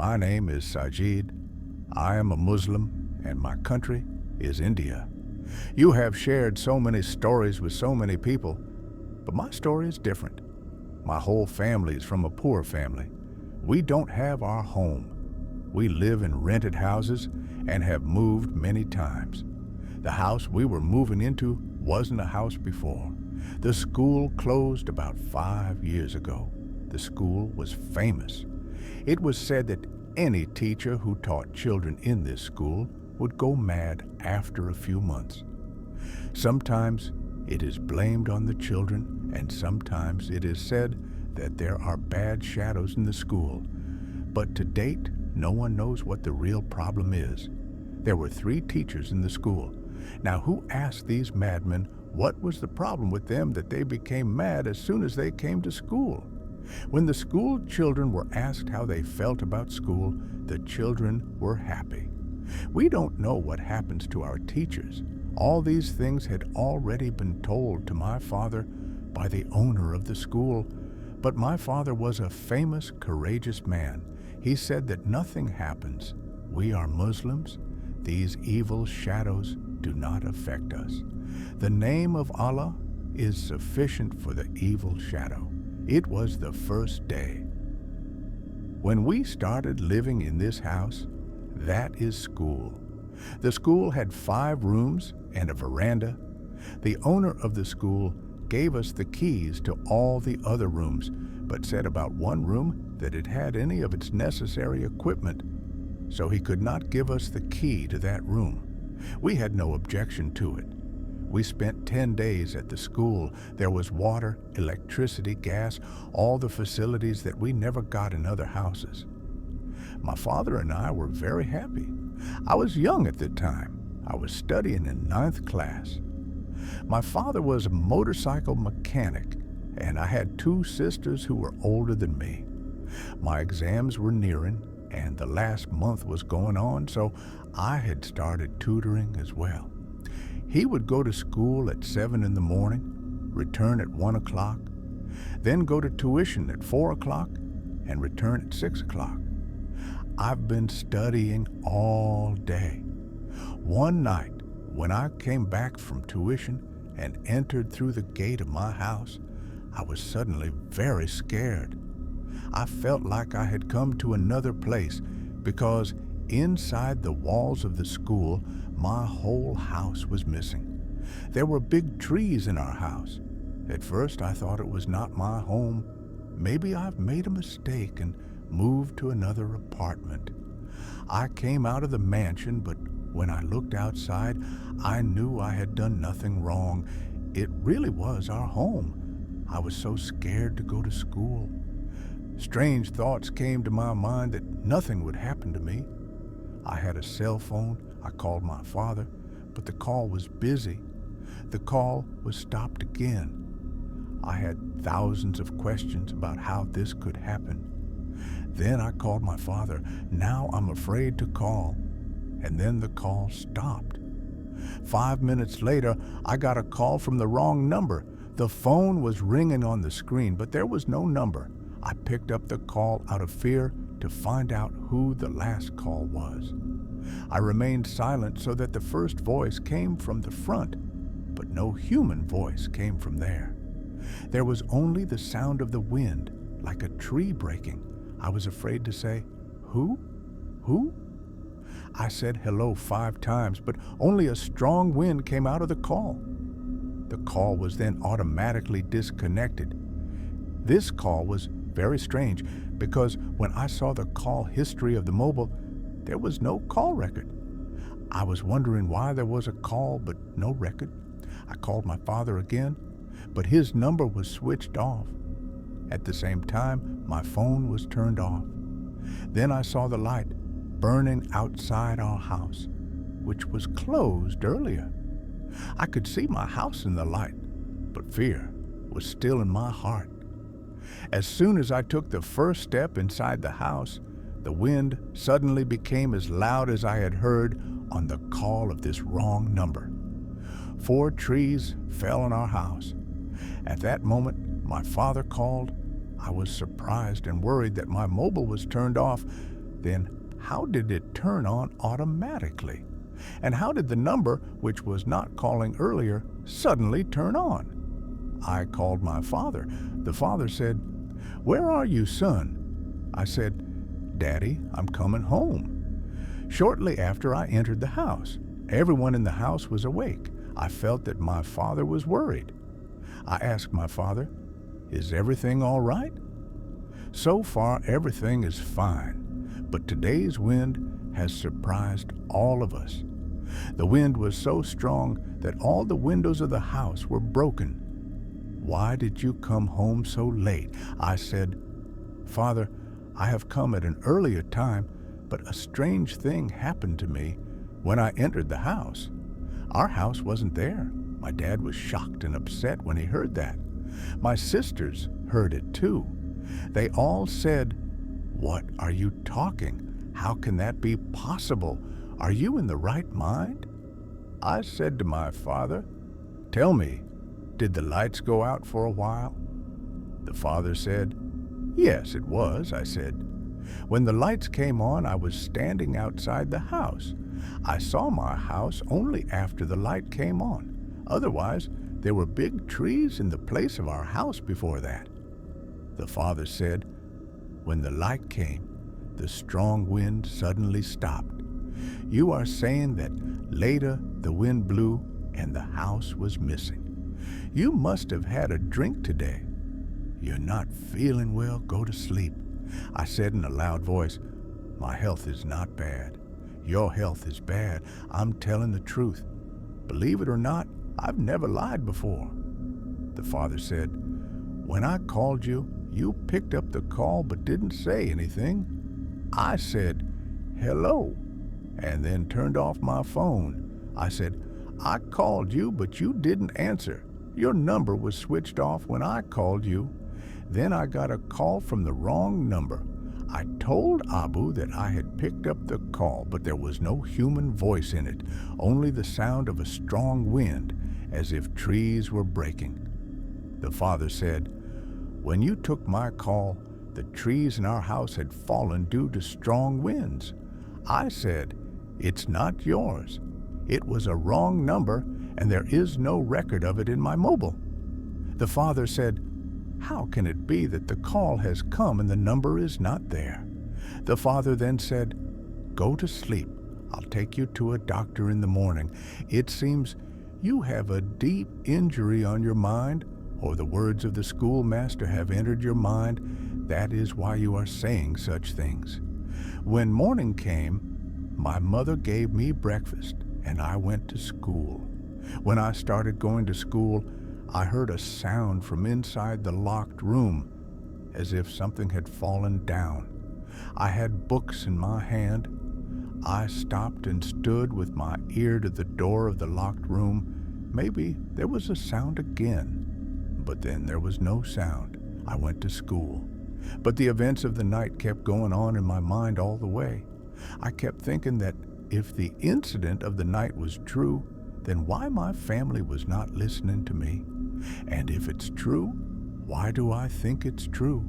My name is Sajid. I am a Muslim, and my country is India. You have shared so many stories with so many people, but my story is different. My whole family is from a poor family. We don't have our home. We live in rented houses and have moved many times. The house we were moving into wasn't a house before. The school closed about 5 years ago. The school was famous. It was said that any teacher who taught children in this school would go mad after a few months. Sometimes it is blamed on the children, and sometimes it is said that there are bad shadows in the school. But to date, no one knows what the real problem is. There were 3 teachers in the school. Now, who asked these madmen what was the problem with them that they became mad as soon as they came to school? When the school children were asked how they felt about school, the children were happy. We don't know what happens to our teachers. All these things had already been told to my father by the owner of the school. But my father was a famous, courageous man. He said that nothing happens. We are Muslims. These evil shadows do not affect us. The name of Allah is sufficient for the evil shadow. It was the first day. When we started living in this house, that is school. The school had 5 rooms and a veranda. The owner of the school gave us the keys to all the other rooms, but said about one room that it had any of its necessary equipment, so he could not give us the key to that room. We had no objection to it. We spent 10 days at the school. There was water, electricity, gas, all the facilities that we never got in other houses. My father and I were very happy. I was young at the time. I was studying in 9th class. My father was a motorcycle mechanic, and I had 2 sisters who were older than me. My exams were nearing, and the last month was going on, so I had started tutoring as well. He would go to school at 7 in the morning, return at 1 o'clock, then go to tuition at 4 o'clock, and return at 6 o'clock. I've been studying all day. One night, when I came back from tuition and entered through the gate of my house, I was suddenly very scared. I felt like I had come to another place because inside the walls of the school, my whole house was missing. There were big trees in our house. At first, I thought it was not my home. Maybe I've made a mistake and moved to another apartment. I came out of the mansion, but when I looked outside, I knew I had done nothing wrong. It really was our home. I was so scared to go to school. Strange thoughts came to my mind that nothing would happen to me. I had a cell phone. I called my father, but the call was busy. The call was stopped again. I had thousands of questions about how this could happen. Then I called my father. Now I'm afraid to call. And then the call stopped. 5 minutes later, I got a call from the wrong number. The phone was ringing on the screen, but there was no number. I picked up the call out of fear to find out who the last call was. I remained silent so that the first voice came from the front, but no human voice came from there. There was only the sound of the wind, like a tree breaking. I was afraid to say, "Who? Who?" I said hello 5 times, but only a strong wind came out of the call. The call was then automatically disconnected. This call was very strange because when I saw the call history of the mobile, there was no call record. I was wondering why there was a call but no record. I called my father again, but his number was switched off. At the same time, my phone was turned off. Then I saw the light burning outside our house, which was closed earlier. I could see my house in the light, but fear was still in my heart. As soon as I took the first step inside the house, the wind suddenly became as loud as I had heard on the call of this wrong number. 4 trees fell on our house. At that moment, my father called. I was surprised and worried that my mobile was turned off. then how did it turn on automatically? And how did the number, which was not calling earlier, suddenly turn on? I called my father. The father said, "Where are you, son?" I said, "Daddy, I'm coming home." Shortly after I entered the house, everyone in the house was awake. I felt that my father was worried. I asked my father, "Is everything all right?" "So far, everything is fine, but today's wind has surprised all of us. The wind was so strong that all the windows of the house were broken." "Why did you come home so late?" I said, "Father, I have come at an earlier time, but a strange thing happened to me when I entered the house. Our house wasn't there." My dad was shocked and upset when he heard that. My sisters heard it too. They all said, "What are you talking? How can that be possible? Are you in the right mind?" I said to my father, "Tell me, did the lights go out for a while?" The father said, "Yes, it was," I said. "When the lights came on, I was standing outside the house. I saw my house only after the light came on. Otherwise, there were big trees in the place of our house before that." The father said, "When the light came, the strong wind suddenly stopped. You are saying that later the wind blew and the house was missing. You must have had a drink today. You're not feeling well, go to sleep." I said in a loud voice, "My health is not bad. Your health is bad. I'm telling the truth. Believe it or not, I've never lied before." The father said, "When I called you, you picked up the call but didn't say anything. I said, 'Hello,' and then turned off my phone. I said, 'I called you, but you didn't answer. Your number was switched off when I called you. Then I got a call from the wrong number. I told Abu that I had picked up the call, but there was no human voice in it, only the sound of a strong wind, as if trees were breaking." The father said, "When you took my call, the trees in our house had fallen due to strong winds. I said, 'It's not yours. It was a wrong number, and there is no record of it in my mobile.' The father said, 'How can it be that the call has come and the number is not there?' The father then said, 'Go to sleep. I'll take you to a doctor in the morning. It seems you have a deep injury on your mind, or the words of the schoolmaster have entered your mind. That is why you are saying such things.' When morning came, my mother gave me breakfast, and I went to school. When I started going to school, I heard a sound from inside the locked room, as if something had fallen down. I had books in my hand. I stopped and stood with my ear to the door of the locked room. Maybe there was a sound again, but then there was no sound. I went to school. But the events of the night kept going on in my mind all the way. I kept thinking that if the incident of the night was true, then why my family was not listening to me? And if it's true, why do I think it's true?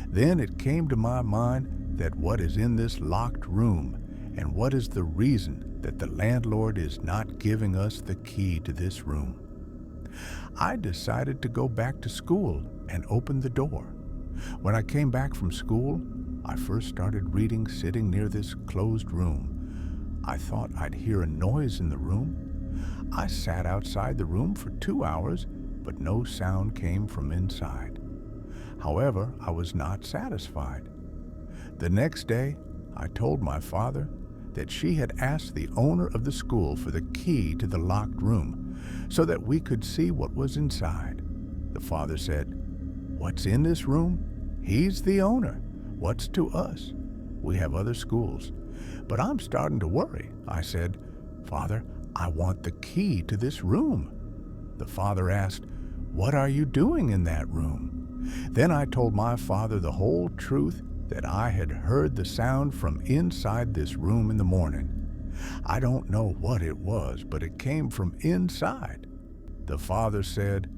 Then it came to my mind that what is in this locked room, and what is the reason that the landlord is not giving us the key to this room. I decided to go back to school and open the door. When I came back from school, I first started reading sitting near this closed room. I thought I'd hear a noise in the room. I sat outside the room for 2 hours, but no sound came from inside. However, I was not satisfied. The next day, I told my father that she had asked the owner of the school for the key to the locked room so that we could see what was inside. The father said, "What's in this room? He's the owner. What's to us? We have other schools." "But I'm starting to worry." I said, "Father, I want the key to this room." The father asked, "What are you doing in that room?" Then I told my father the whole truth, that I had heard the sound from inside this room in the morning. I don't know what it was, but it came from inside. The father said,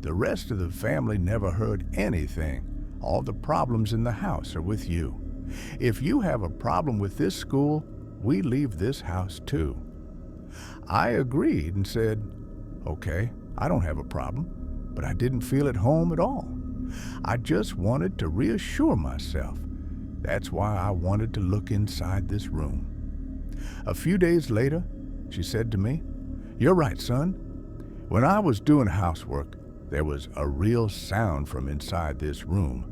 "The rest of the family never heard anything. All the problems in the house are with you. If you have a problem with this school, we leave this house too. I agreed and said, okay, I don't have a problem, but I didn't feel at home at all. I just wanted to reassure myself. That's why I wanted to look inside this room. A few days later, she said to me, "You're right, son. When I was doing housework, there was a real sound from inside this room,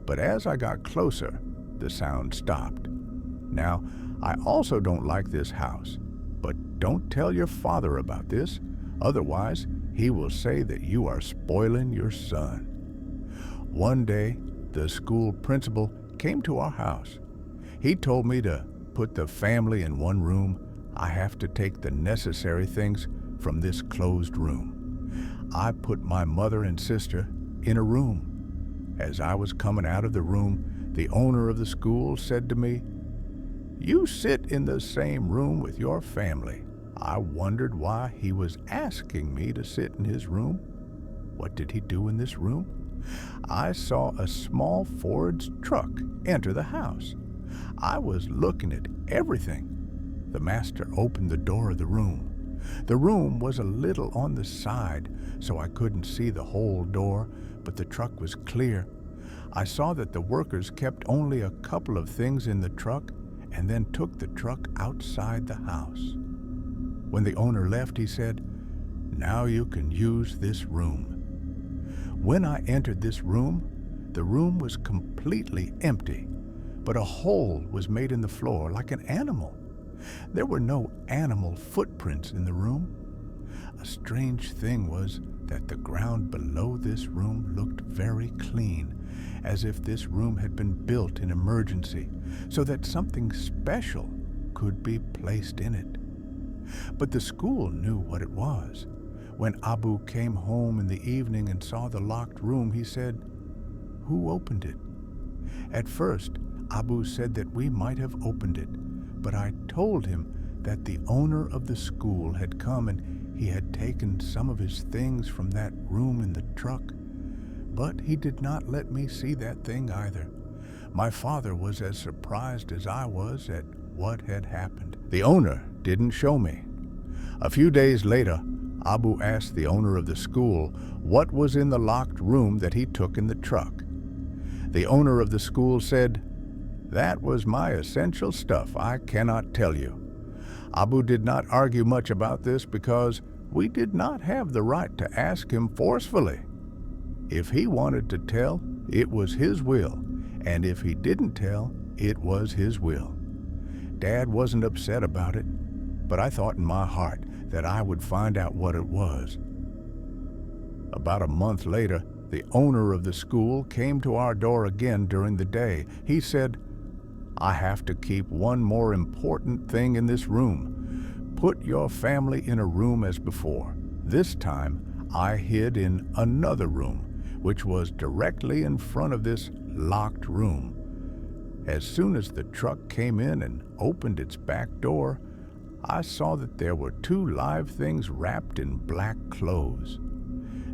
but as I got closer, the sound stopped. Now, I also don't like this house, but don't tell your father about this, otherwise he will say that you are spoiling your son." One day, the school principal came to our house. He told me to put the family in one room. I have to take the necessary things from this closed room. I put my mother and sister in a room. As I was coming out of the room, the owner of the school said to me, "You sit in the same room with your family." I wondered why he was asking me to sit in his room. What did he do in this room? I saw a small Ford's truck enter the house. I was looking at everything. The master opened the door of the room. The room was a little on the side, so I couldn't see the whole door, but the truck was clear. I saw that the workers kept only a couple of things in the truck and then took the truck outside the house. When the owner left, he said, "Now you can use this room." When I entered this room, the room was completely empty, but a hole was made in the floor like an animal. There were no animal footprints in the room. A strange thing was that the ground below this room looked very clean, as if this room had been built in emergency, so that something special could be placed in it. But the school knew what it was. When Abu came home in the evening and saw the locked room, he said, "Who opened it?" At first, Abu said that we might have opened it, but I told him that the owner of the school had come and he had taken some of his things from that room in the truck. But he did not let me see that thing either. My father was as surprised as I was at what had happened. The owner didn't show me. A few days later, Abu asked the owner of the school what was in the locked room that he took in the truck. The owner of the school said, "That was my essential stuff. I cannot tell you." Abu did not argue much about this because we did not have the right to ask him forcefully. If he wanted to tell, it was his will, and if he didn't tell, it was his will. Dad wasn't upset about it, but I thought in my heart that I would find out what it was. About a month later, the owner of the school came to our door again during the day. He said, "I have to keep one more important thing in this room. Put your family in a room as before. This time, I hid in another room, which was directly in front of this locked room. As soon as the truck came in and opened its back door, I saw that there were two live things wrapped in black clothes.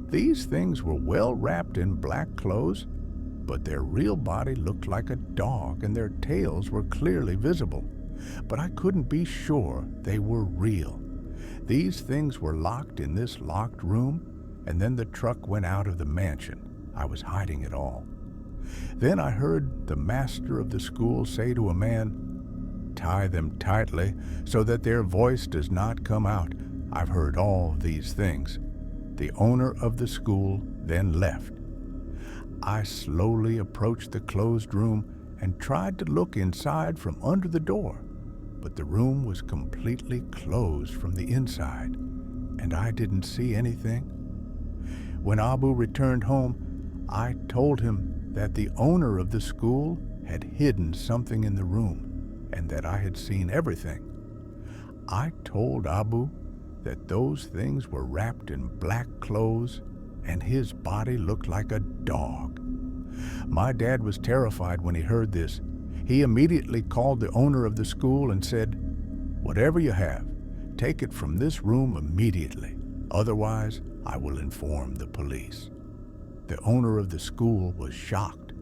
These things were well wrapped in black clothes, but their real body looked like a dog and their tails were clearly visible. But I couldn't be sure they were real. These things were locked in this locked room, and then the truck went out of the mansion. I was hiding it all. Then I heard the master of the school say to a man, 'Tie them tightly so that their voice does not come out.' I've heard all these things." The owner of the school then left. I slowly approached the closed room and tried to look inside from under the door, but the room was completely closed from the inside, and I didn't see anything. When Abu returned home, I told him that the owner of the school had hidden something in the room and that I had seen everything. I told Abu that those things were wrapped in black clothes and his body looked like a dog. My dad was terrified when he heard this. He immediately called the owner of the school and said, "Whatever you have, take it from this room immediately. Otherwise, I will inform the police." The owner of the school was shocked.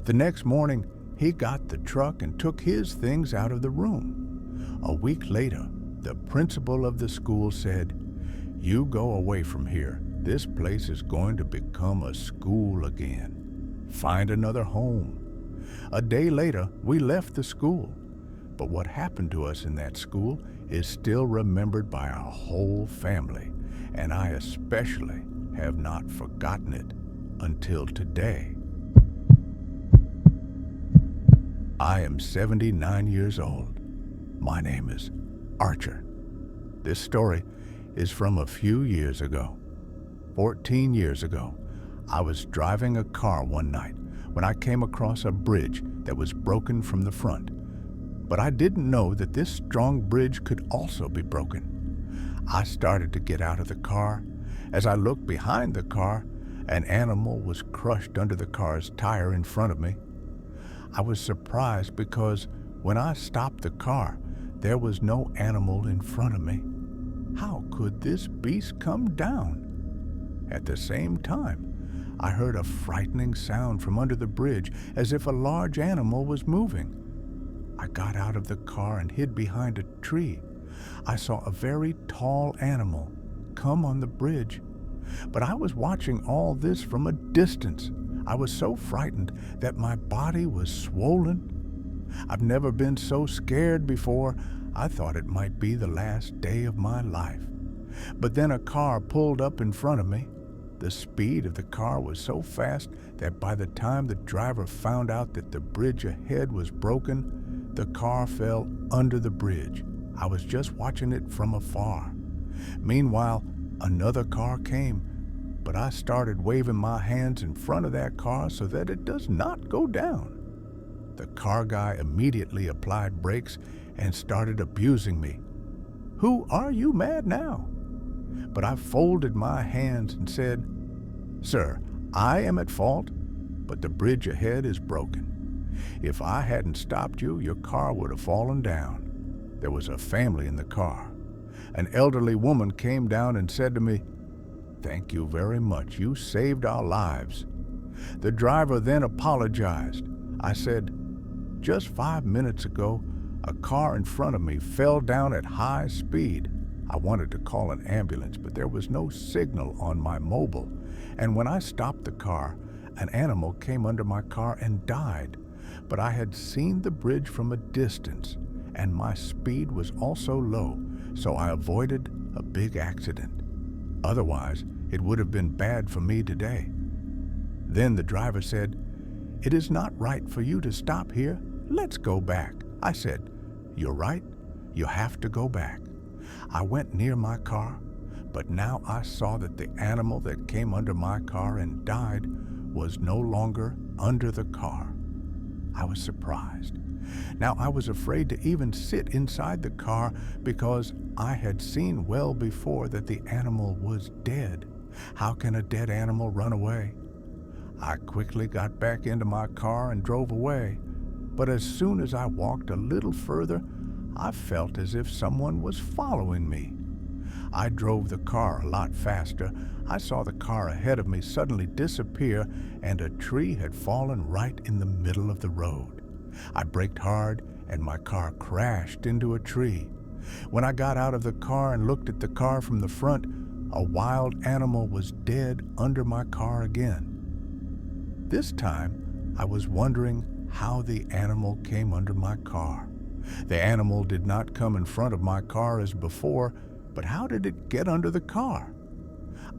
The next morning, He got the truck and took his things out of the room. A week later, the principal of the school said, "You go away from here. This place is going to become a school again. Find another home." A day later, we left the school. But what happened to us in that school is still remembered by our whole family, and I especially have not forgotten it until today. I am 79 years old. My name is Archer. This story is from a few years ago. 14 years ago, I was driving a car one night when I came across a bridge that was broken from the front. But I didn't know that this strong bridge could also be broken. I started to get out of the car. As I looked behind the car, an animal was crushed under the car's tire in front of me. I was surprised because when I stopped the car, there was no animal in front of me. How could this beast come down? At the same time, I heard a frightening sound from under the bridge, as if a large animal was moving. I got out of the car and hid behind a tree. I saw a very tall animal come on the bridge, but I was watching all this from a distance. I was so frightened that my body was swollen. I've never been so scared before. I thought it might be the last day of my life. But then a car pulled up in front of me. The speed of the car was so fast that by the time the driver found out that the bridge ahead was broken, the car fell under the bridge. I was just watching it from afar. Meanwhile, another car came, but I started waving my hands in front of that car so that it does not go down. The car guy immediately applied brakes and started abusing me. "Who are you mad now?" But I folded my hands and said, "Sir, I am at fault, but the bridge ahead is broken. If I hadn't stopped you, your car would have fallen down." There was a family in the car. An elderly woman came down and said to me, "Thank you very much. You saved our lives." The driver then apologized. I said, "Just 5 minutes ago, a car in front of me fell down at high speed. I wanted to call an ambulance, but there was no signal on my mobile. And when I stopped the car, an animal came under my car and died. But I had seen the bridge from a distance, and my speed was also low, so I avoided a big accident. Otherwise, it would have been bad for me today." Then the driver said, "It is not right for you to stop here. Let's go back." I said, "You're right. You have to go back." I went near my car, but now I saw that the animal that came under my car and died was no longer under the car. I was surprised. Now I was afraid to even sit inside the car because I had seen well before that the animal was dead. How can a dead animal run away? I quickly got back into my car and drove away. But as soon as I walked a little further, I felt as if someone was following me. I drove the car a lot faster. I saw the car ahead of me suddenly disappear, and a tree had fallen right in the middle of the road. I braked hard, and my car crashed into a tree. When I got out of the car and looked at the car from the front, a wild animal was dead under my car again. This time, I was wondering how the animal came under my car. The animal did not come in front of my car as before, but how did it get under the car?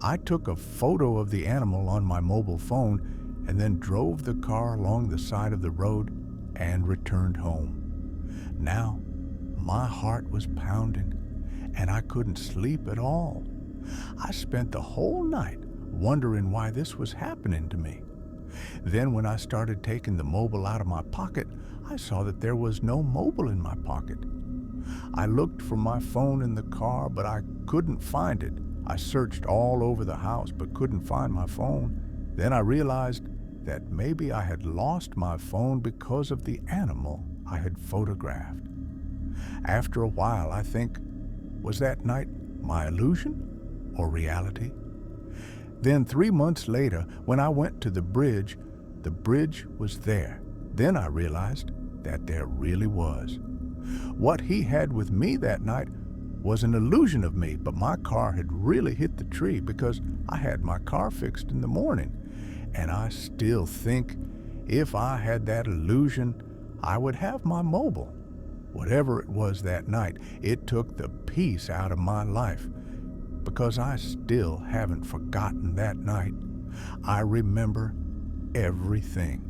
I took a photo of the animal on my mobile phone and then drove the car along the side of the road and returned home. Now, my heart was pounding, and I couldn't sleep at all. I spent the whole night wondering why this was happening to me. Then when I started taking the mobile out of my pocket, I saw that there was no mobile in my pocket. I looked for my phone in the car, but I couldn't find it. I searched all over the house, but couldn't find my phone. Then I realized that maybe I had lost my phone because of the animal I had photographed. After a while, I think, was that night my illusion or reality? Then 3 months later, when I went to the bridge was there. Then I realized that there really was. What he had with me that night was an illusion of me, but my car had really hit the tree because I had my car fixed in the morning. And I still think if I had that illusion, I would have my mobile. Whatever it was that night, it took the peace out of my life because I still haven't forgotten that night. I remember everything.